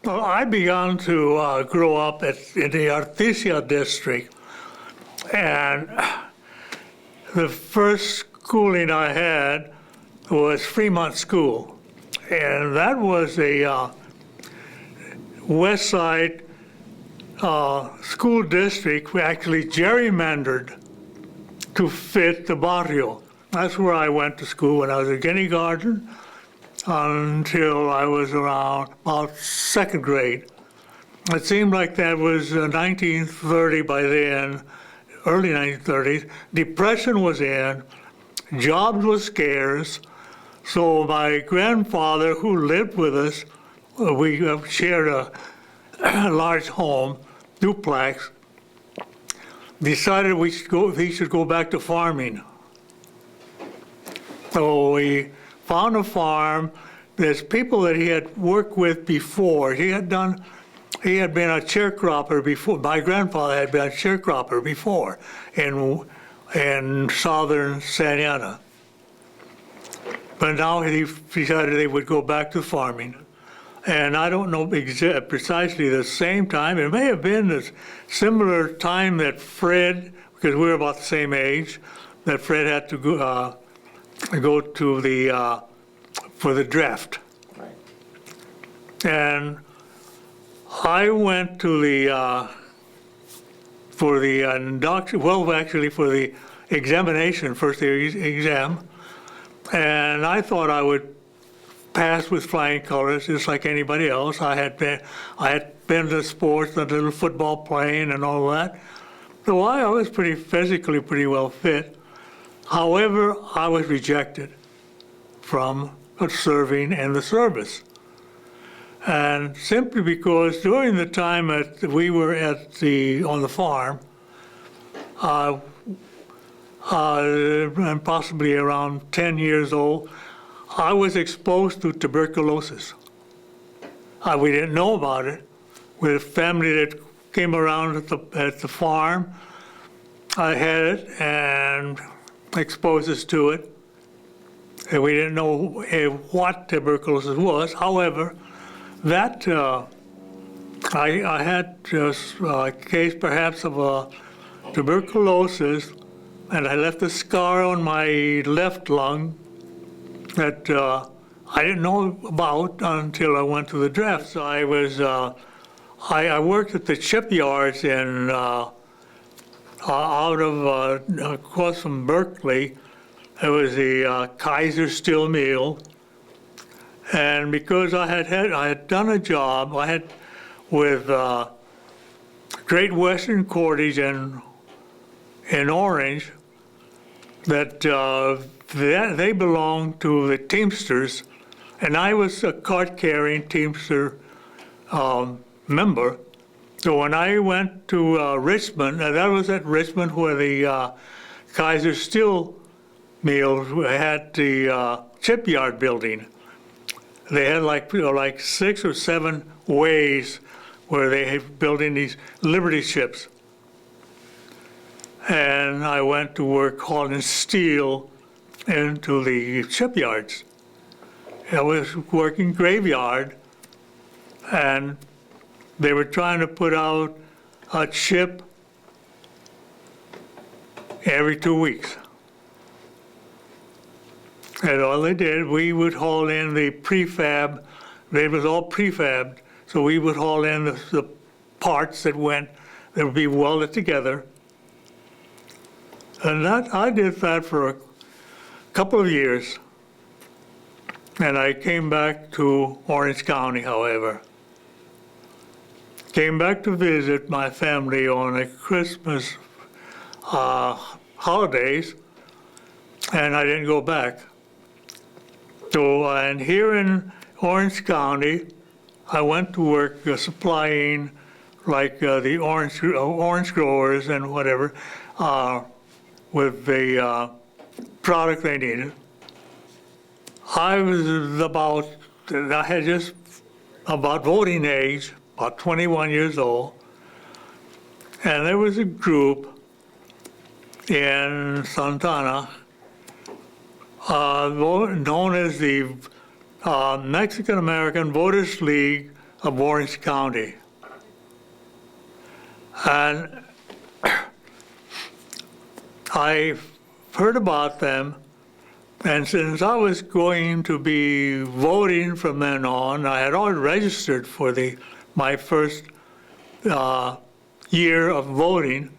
Well, I began to grow up in the Artesia district, and the first schooling I had was Fremont School, and that was a West Side school district actually gerrymandered to fit the barrio. That's where I went to school when I was in kindergarten until I was around about second grade. It seemed like that was 1930 by then, early 1930s. Depression was in, jobs were scarce, so my grandfather, who lived with us, we shared a large home, duplex, decided he should go back to farming. So we found a farm. There's people that he had worked with before. He had been a sharecropper before. My grandfather had been a sharecropper before in southern Santa Ana. But now he decided they would go back to farming. And I don't know precisely the same time. It may have been a similar time that Fred, because we were about the same age, that Fred had to go to the for the draft. Right. And I went to the for the for the examination, first year exam, and I thought I would pass with flying colors just like anybody else. I had been to sports, a little football playing and all that. So I was physically pretty well fit. However, I was rejected from serving in the service. And simply because during the time that we were on the farm, and possibly around 10 years old, I was exposed to tuberculosis. We didn't know about it. With a family that came around at the farm, I had it and exposed us to it. And we didn't know what tuberculosis was. However, that I had a case perhaps of tuberculosis, and I left a scar on my left lung that I didn't know about until I went to the draft. So I worked at the shipyards in across from Berkeley. It was the Kaiser Steel Mill, and because I had done a job with Great Western Cordage in Orange, that they belonged to the Teamsters, and I was a cart-carrying Teamster member. So when I went to Richmond, that was at Richmond where the Kaiser Steel Mill had the shipyard building. They had like 6 or 7 ways where they had building these Liberty ships. And I went to work hauling steel into the shipyards. I was working graveyard, and they were trying to put out a ship every 2 weeks. And all they did, we would haul in the prefab. It was all prefabbed, so we would haul in the parts that would be welded together. And I did that for a couple of years. And I came back to Orange County, however. Came back to visit my family on the Christmas holidays, and I didn't go back. So, and here in Orange County, I went to work supplying like the orange growers and whatever with the product they needed. I had just about voting age, about 21 years old, and there was a group in Santana known as the Mexican American Voters League of Orange County. And I heard about them, and since I was going to be voting from then on, I had already registered for my first year of voting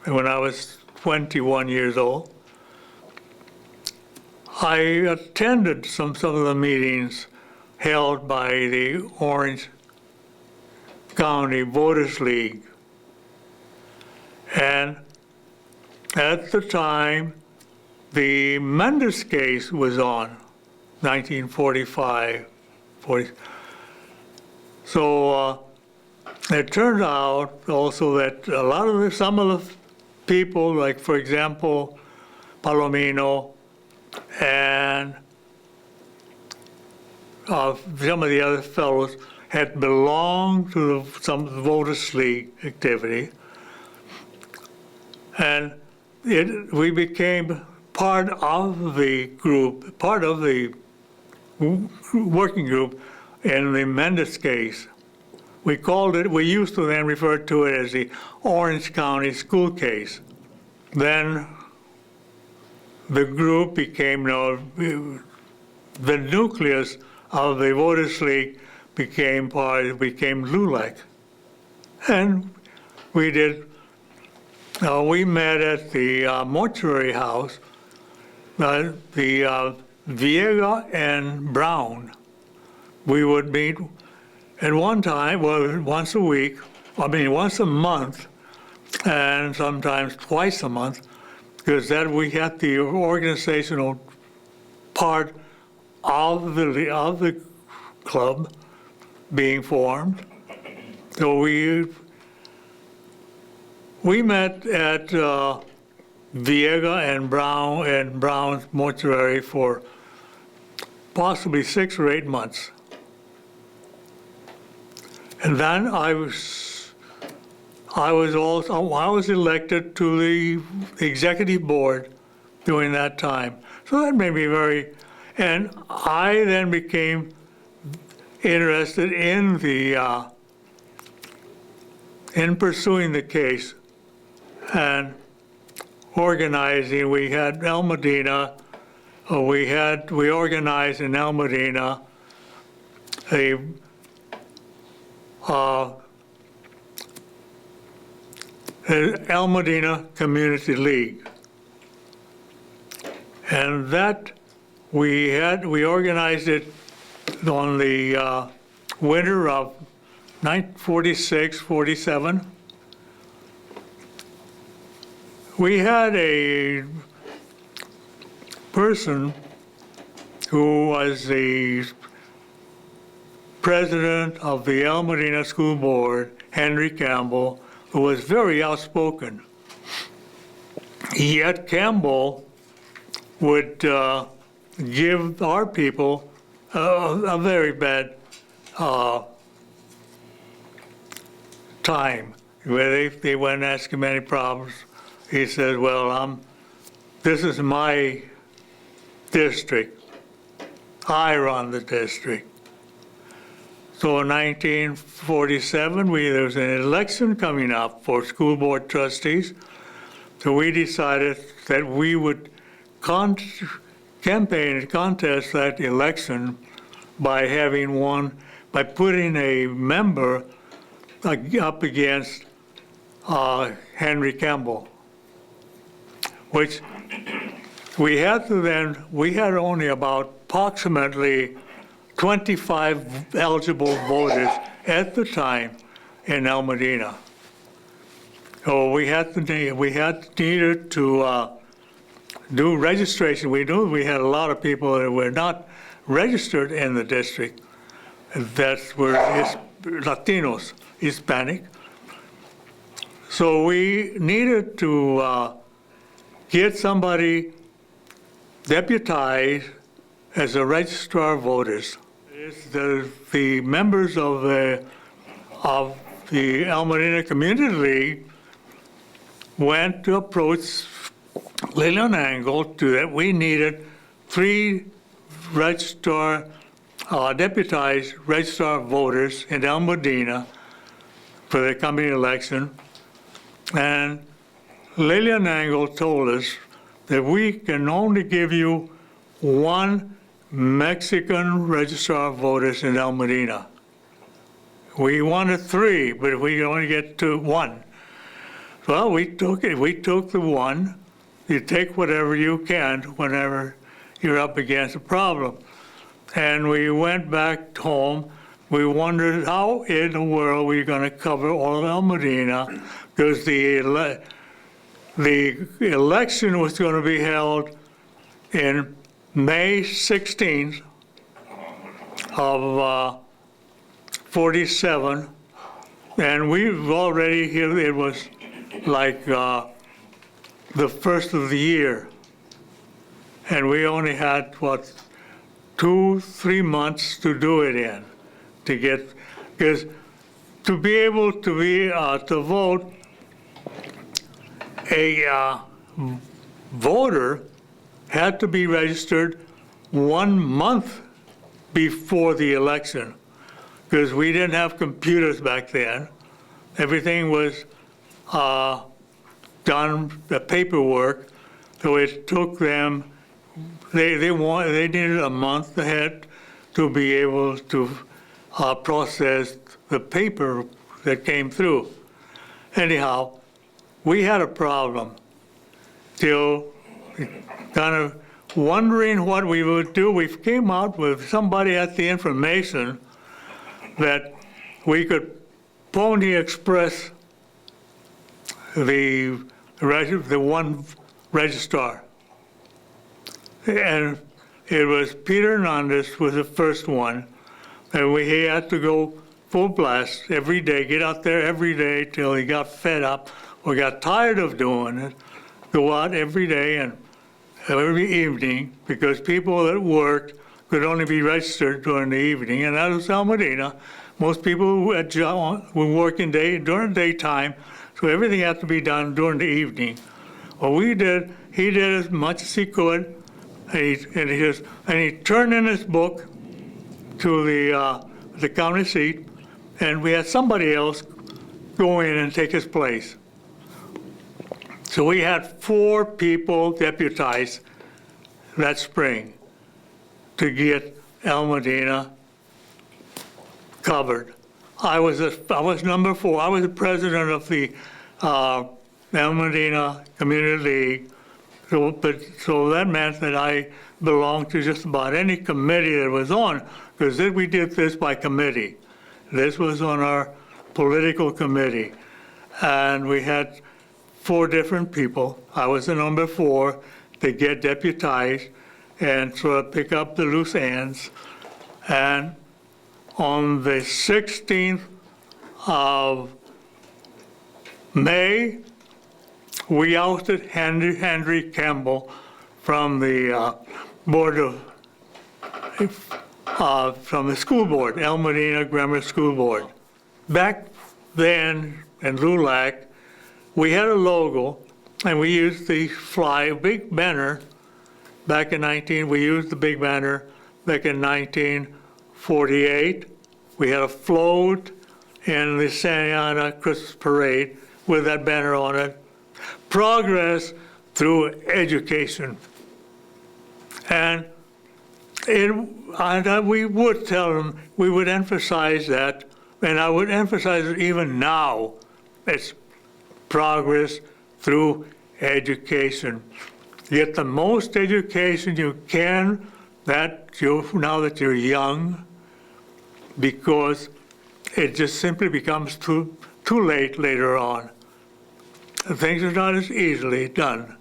when I was 21 years old. I attended some of the meetings held by the Orange County Voters League. And at the time, the Mendes case was on, 1945. So it turned out also that some of the people, like for example, Palomino and some of the other fellows had belonged to some Voters League activity. And we became part of the group, part of the working group in the Mendes case. We used to then refer to it as the Orange County school case. Then the group became the nucleus of the Voters League became LULAC. And we met at the mortuary house, the Viega and Brown. We would meet at one time, once a week, once a month, and sometimes twice a month, because then we had the organizational part of the club being formed. So we met at Viega and Brown's mortuary for possibly 6 or 8 months. And then I was elected to the executive board during that time. So that made me and I then became interested in in pursuing the case and organizing. We had El Medina, we organized in El Medina a El Medina Community League, and that we organized it on the winter of 1946-47. We had a person who was the president of the El Medina School Board, Henry Campbell, who was very outspoken. Yet Campbell would give our people a very bad time, where they wouldn't ask him any problems. He said, well, this is my district. I run the district. So in 1947, there was an election coming up for school board trustees. So we decided that we would campaign and contest that election by putting a member up against Henry Campbell, which we had only about approximately 25 eligible voters at the time in El Medina. So we needed to do registration. We knew we had a lot of people that were not registered in the district that were Latinos, Hispanic. So we needed to get somebody deputized as a registrar of voters. The members of the El Medina Community League went to approach Lillian Angle that we needed 3 registrar deputized registrar of voters in El Modena for the coming election. And Lillian Engel told us that we can only give you one Mexican registrar of voters in El Modena. We wanted 3, but we could only get to 1. Well, we took it. We took the 1. You take whatever you can whenever you're up against a problem. And we went back home. We wondered how in the world we were going to cover all of El Modena, because the election was going to be held in May 16th of 47, and we've already here, it was like the first of the year, and we only had, 2-3 months to do it in, to get, because to be able to be, to vote, a voter had to be registered 1 month before the election, because we didn't have computers back then. Everything was done, the paperwork, so it took them, they needed a month ahead to be able to process the paper that came through. Anyhow, we had a problem till kind of wondering what we would do. We came out with somebody at the information that we could Pony Express the one registrar. And it was Peter Hernandez was the first one. And he had to go full blast every day, get out there every day till he got fed up or got tired of doing it, go out every day and every evening, because people that worked could only be registered during the evening, and that was El Modena. Most people who had were working during the daytime, so everything had to be done during the evening. Well, he did as much as he could, and he turned in his book to the county seat, and we had somebody else go in and take his place. So we had 4 people deputized that spring to get El Modena covered. I was number 4. I was the president of the El Modena Community League. So that meant that I belonged to just about any committee that was on, because we did this by committee. This was on our political committee, and we had 4 different people. I was the number 4 to get deputized and sort of pick up the loose ends. And on the 16th of May, we ousted Henry Campbell from the board from the school board, El Modena Grammar School Board. Back then in LULAC, we had a logo, and we used the big banner back in we used the big banner back in 1948. We had a float in the Santa Ana Christmas Parade with that banner on it. Progress through education. And we would tell them, we would emphasize that, and I would emphasize it even now. It's progress through education. Get the most education you can now that you're young, because it just simply becomes too late later on. Things are not as easily done.